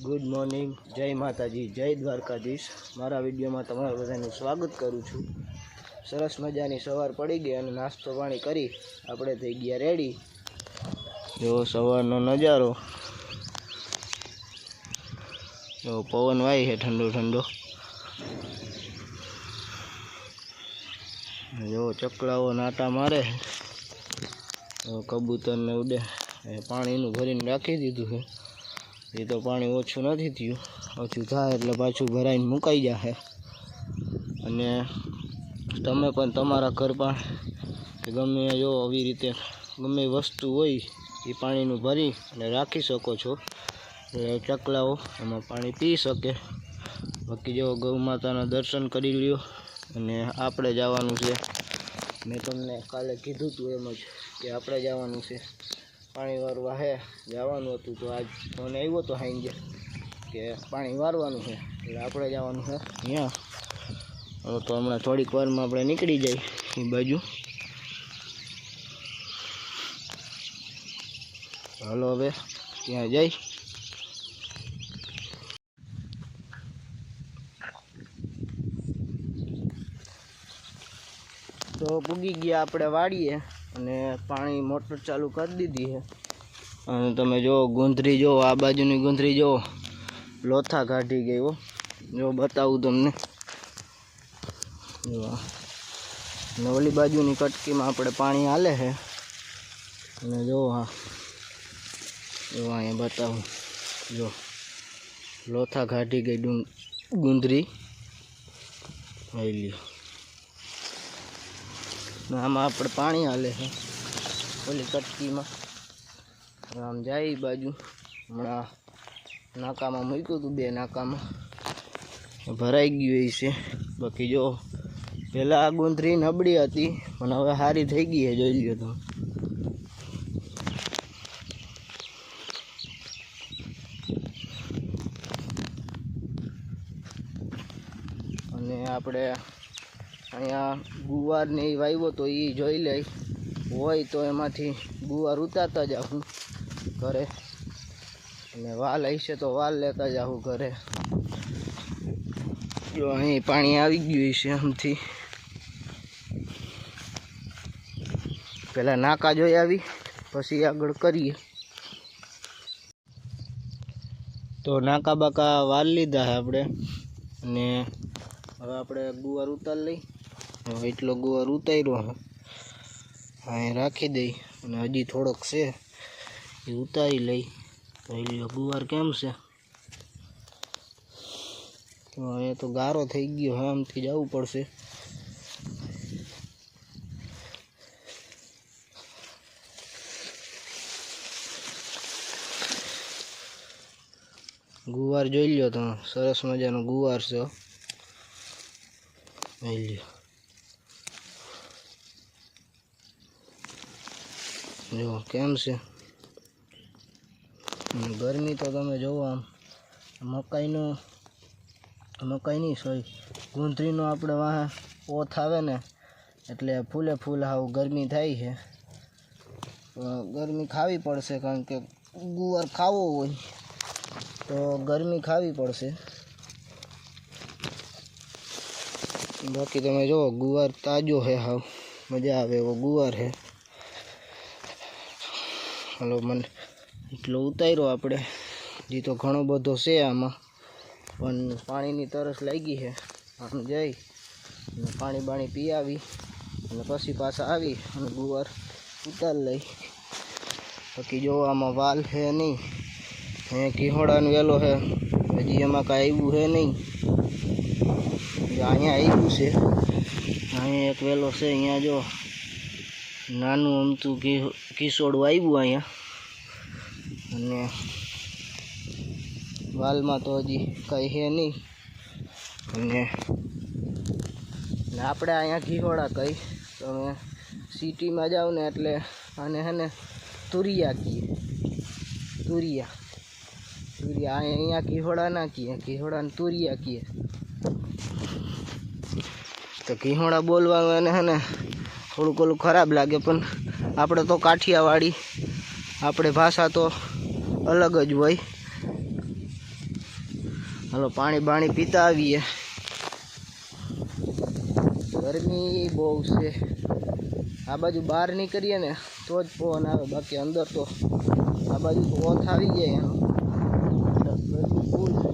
Good morning, जय माताजी, जय द्वारकाधीश। मारा विडियो में तमारा बधानुं स्वागत करूँ छूँ। सरस मजानी सवार पड़ी गई और नास्तो पाणी करी आपणे थई गया रेडी। जो सवारनो नजारो, जो पवन वाय है ठंडो ठंडो, जो चकलाओ नाटा मारे है, कबूतर ने उड़े। पानी भरीने राखी दीधुं है। ये तो पानी ओछुं नहीं थयुं, ओछुं थाय एटले पाछुं भराईने मुकाई जाए। अने तमे पण तमारा घर पर गमे जो આવી રીતે गमे वस्तु होय ए पाणीनुं भरी अने राखी शको छो। चकलाओ एमां पाणी पी सके। बाकी जो गौ माताना दर्शन करी ल्यो अने आपणे जवानुं छे। मैं तमने काले कीधुं तुं एम ज के आपणे जवानुं छे पाणी वारवा है, जवानुं हतुं। तो आज फोन आव्यो तो हांजे के पाणी वारवानुं है એટલે આપણે જવાનું છે અહીંયા। હવે તો હમણાં થોડીક વારમાં આપણે નીકળી જઈએ એ બાજુ। હાલો હવે ત્યાં જઈ। तो पूगी गया આપણે વાડીએ અને પાણી મોટર ચાલુ કરી દીધી છે। અને તમે જો ગુંદરી જો આ બાજુની ગુંદરી જો લોથા કાઢી ગઈ હો। જો બતાવું તમને, જો ને ઓલી બાજુની કટકીમાં આપણે પાણી હાલે છે। અને જો હા જો અહીંયા બતાવું, જો લોથા કાઢી ગઈ ગુંદરી લઈ લ્યો। आम आप पानी हाले है ओली कटकी में। आम जाए बाजू हमारा नाका में मूक्यु तू, बे नाका में भराई गई है। बाकी जो पहला गुंदरी नबड़ी थी पण हवे हारी थई गई है, जोई ल्यो तो। अने आपणे अहींया गुवार ने वाव्यो तो ये जोई ले होय तो एमांथी गुवार उतारता जाऊँ घरे, अने वाल हशे तो वाल लेता जाऊँ घरे। जो अहीं पाणी आवी गयुं छे आमथी। पहला नाका जोई आवी पछी आगळ करीए। तो नाका बाका वाल लीधा है आपणे अने हवे आपणे गुवार उतार लई। एटलो गुवार उतार्यो है, अहीं राखी दई अने हजी थोड़ोक छे ए उतारी लई। तो गुवार केम छे, तो अहीं तो गारो थई गयो है, आमथी जावुं पड़शे। गुवार जोई ल्यो तो सरस मजानो गुवार छे, लई ल्यो। जो केम से गर्मी तो तमे जो आम मकाई नहीं सॉरी गुंदरी नो आपणे वाहे ओथ आवे ने एटले फूले फूल हाव गर्मी थाय है। गर्मी खावी पड़शे कारण के गुवार खावो होय तो गर्मी खावी पड़शे। बाकी तमे जो गुवार ताजो है, हाव मजा आवे वो गुवार है। हलो मन एटलो उतार्यो आपणे, जी तो घणो बधो छे आमां पण पाणीनी तरस लागी है। आम जई अने पाणी बाणी पी आवी अने पछी पाछा आवी अने गुवार उतार लई। बाकी जो आमां वाल है नहीं, अहीं कीहोड़ानो वेलो है, हजी एमां कांई आव्युं है नहीं। अहींया आव्युं छे, अहीं एक वेलो छे, अहींया जो नानुं अमथुं किसोड़ुं आव्युं अहींया। अने वाल में तो हजी कई है नहीं। अने आपणे अहींया घीहोड़ा कही तो मैं सीटी में जाऊँ ने एटले आने है ने तुरिया कीए, तुरिया तुरिया अहींया घीहोड़ा ना कीए, घीहोड़ा ने तुरिया कीए। तो घीहोड़ा बोलवानुं एने है ने थोड़ुं ओલું खराब लागे, पण आपणे तो काठियावाड़ी आपणे भाषा तो अलग ज होय। હાલો પાણી પીતા આવીએ. ગરમી બહુ છે. આ બાજુ બહાર નીકળીએ ને તો જ પવન આવે, બાકી અંદર તો આ બાજુ તો ઓથ આવી જાય એનું. ગરમી ફૂલ છે.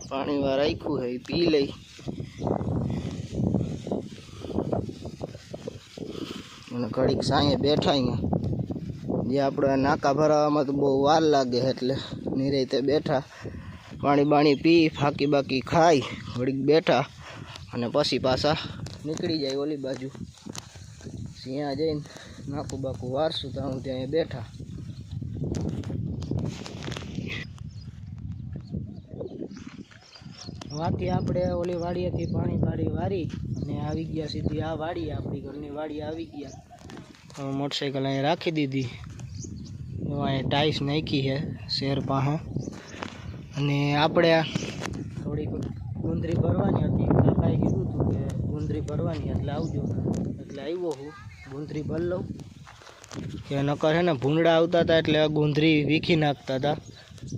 પાણી વાર રાખ્યું છે, પી લઈ. અને ઘડીક સાંયે બેઠા અહીંયા, જે આપણે નાકા ભરાવામાં તો બહુ વાર લાગે એટલે નિરાંતે બેઠા, પાણી પી, ફાકી બાકી ખાઈ, ઘડીક બેઠા અને પછી પાછા નીકળી જાય ઓલી બાજુ. ત્યાં જઈને નાકું બાકું વારશું તો હું ત્યાં બેઠા. વાથી આપણે ઓલી વાડીએથી પાણી વારી અને આવી ગયા સીધી આ વાડી, આપણી ઘરની વાડી આવી ગયા. મોટરસાઇકલ અહીંયા રાખી દીધી. અહીંયા ટાઈસ નાખી છે શેર પાસે. અને આપણે થોડીક ગુંદરી ભરવાની હતી, કાકાએ કીધું હતું કે ગુંદરી ભરવાની એટલે આવજો, એટલે આવ્યો હું. ગુંદરી ભરી લઉં કે નકર છે ને ભૂંડા આવતા હતા એટલે ગુંદરી વીખી નાખતા હતા,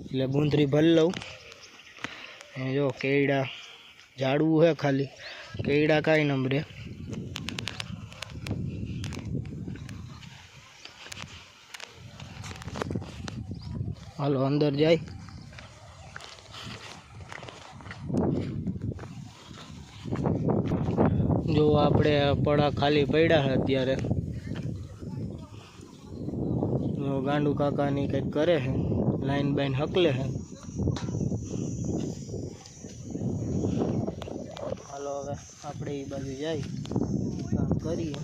એટલે ગુંદરી ભરી લઉં. એ જો કેળા ઝાડવું છે, ખાલી કેળા કાંઈ નંબરે. હાલો અંદર જાય. જો આપણે પડા ખાલી પડ્યા છે અત્યારે. ગાંડુ કાકાની કંઈક કરે છે, લાઈન બાઈન હકલે છે. હાલો હવે આપણે એ બાજુ જાય, કામ કરીએ.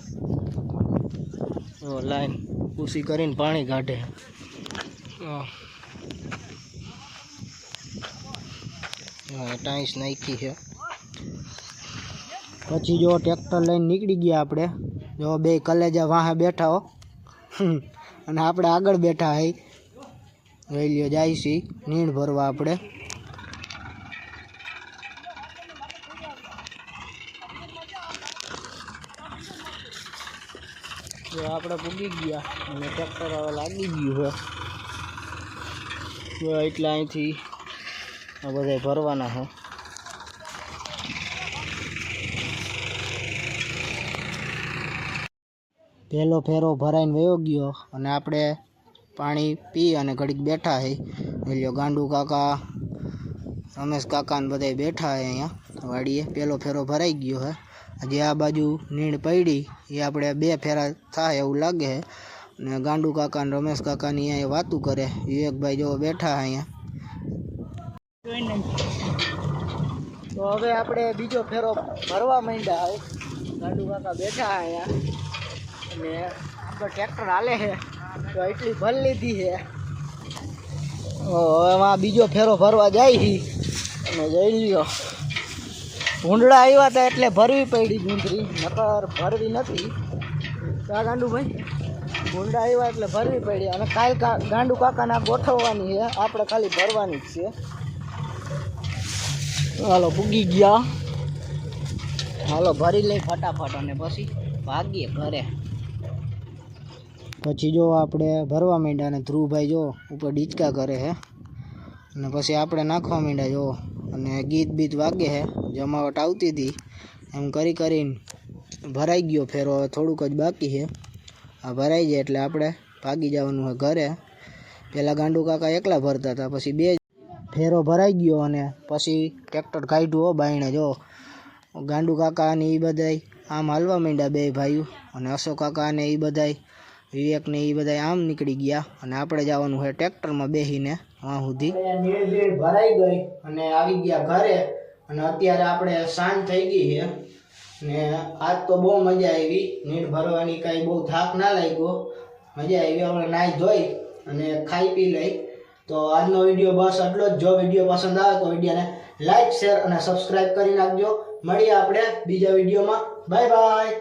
લાઈન પૂસી કરીને પાણી કાઢે. ટાઈસ નાખી છે. પછી જો ટ્રેક્ટર લઈને નીકળી ગયા આપણે. જો બે કલેજા વાહે બેઠા હો, અને આપણે આગળ બેઠા હઈ. જોઈ લ્યો જાય છે નીણ ભરવા આપણે. જો આપણે પૂગી ગયા અને ટ્રેક્ટર હવે લાગી ગયું છે. જો એટલે અહીંથી આ બધા ભરવાના છે. પહેલો ફેરો ભરાઈને વયો ગયો અને આપણે પાણી પી અને ઘડીક બેઠા છે. એટલે ગાંડુ કાકા, રમેશ કાકા ને બધા બેઠા છે અહીંયા વાડીએ. પહેલો ફેરો ભરાઈ ગયો છે. હજી આ બાજુ નીણ પડી એ આપણે 2 ફેરા થાય એવું લાગે છે. અને ગાંડુ કાકા ને રમેશ કાકાની અહીંયા વાતું કરે. વિવેકભાઈ જો બેઠા અહીંયા. તો હવે આપણે બીજો ફેરો ભરવા માંડ્યા હોય. ગાંડુ કાકા બેઠા અહીંયા અને આપણે ટ્રેક્ટર હાલે છે તો એટલી ભર લીધી છે. હવે એમાં બીજો ફેરો ભરવા જાય છે અને જઈ લ્યો. ભૂંડડા આવ્યા હતા એટલે ભરવી પડી ગુંદરી, નકર ભરવી નથી. કા ગાંડુભાઈ? ભૂંડા આવ્યા એટલે ભરવી પડી. અને કાલ ગાંડુ કાકાના ગોઠવવાની છે, આપણે ખાલી ભરવાની જ છે. હાલો પૂગી ગયા. હાલો ભરી લઈ ફટાફટ અને પછી ભાગીએ ઘરે. પછી જો આપણે ભરવા માંડ્યા અને ધ્રુવભાઈ જો ઉપર ડીચકા કરે છે. અને પછી આપણે નાખવા માંડ્યા જો. અને ગીત બીત વાગે છે, જમાવટ આવતી હતી. એમ કરીને ભરાઈ ગયો ફેરો. હવે થોડુંક જ બાકી છે. આ ભરાઈ જાય એટલે આપણે ભાગી જવાનું છે ઘરે. પહેલાં ગાંડુ કાકા એકલા ભરતા હતા, પછી 2 ફેરો ભરાઈ ગયો અને પછી ટ્રેક્ટર કાઢ્યું હો બાયણે. જો ગાંડુ કાકાને એ બધાય આમ હાલવા માંડ્યા 2 ભાઈઓ. અને અશોક કાકાને એ બધાય, વિવેકને એ બધા આમ નીકળી ગયા. અને આપણે જવાનું છે ટ્રેક્ટરમાં બેસીને વાં સુધી. નીણ ભરાઈ ગઈ અને આવી ગયા ઘરે. અને અત્યારે આપણે સાંજ થઈ ગઈ છે. ને આજ તો બહુ મજા આવી. નીણ ભરવાની કાંઈ બહુ થાક ના લાગ્યો, મજા આવી. આપણે નાહી ધોઈ અને ખાઈ પી લઈ. તો આજનો વિડીયો બસ આટલો જ. જો વિડીયો પસંદ આવે તો વિડીયોને લાઈક, શેર અને સબસ્ક્રાઈબ કરી નાખજો. મળીએ આપણે બીજા વિડીયોમાં. Bye bye.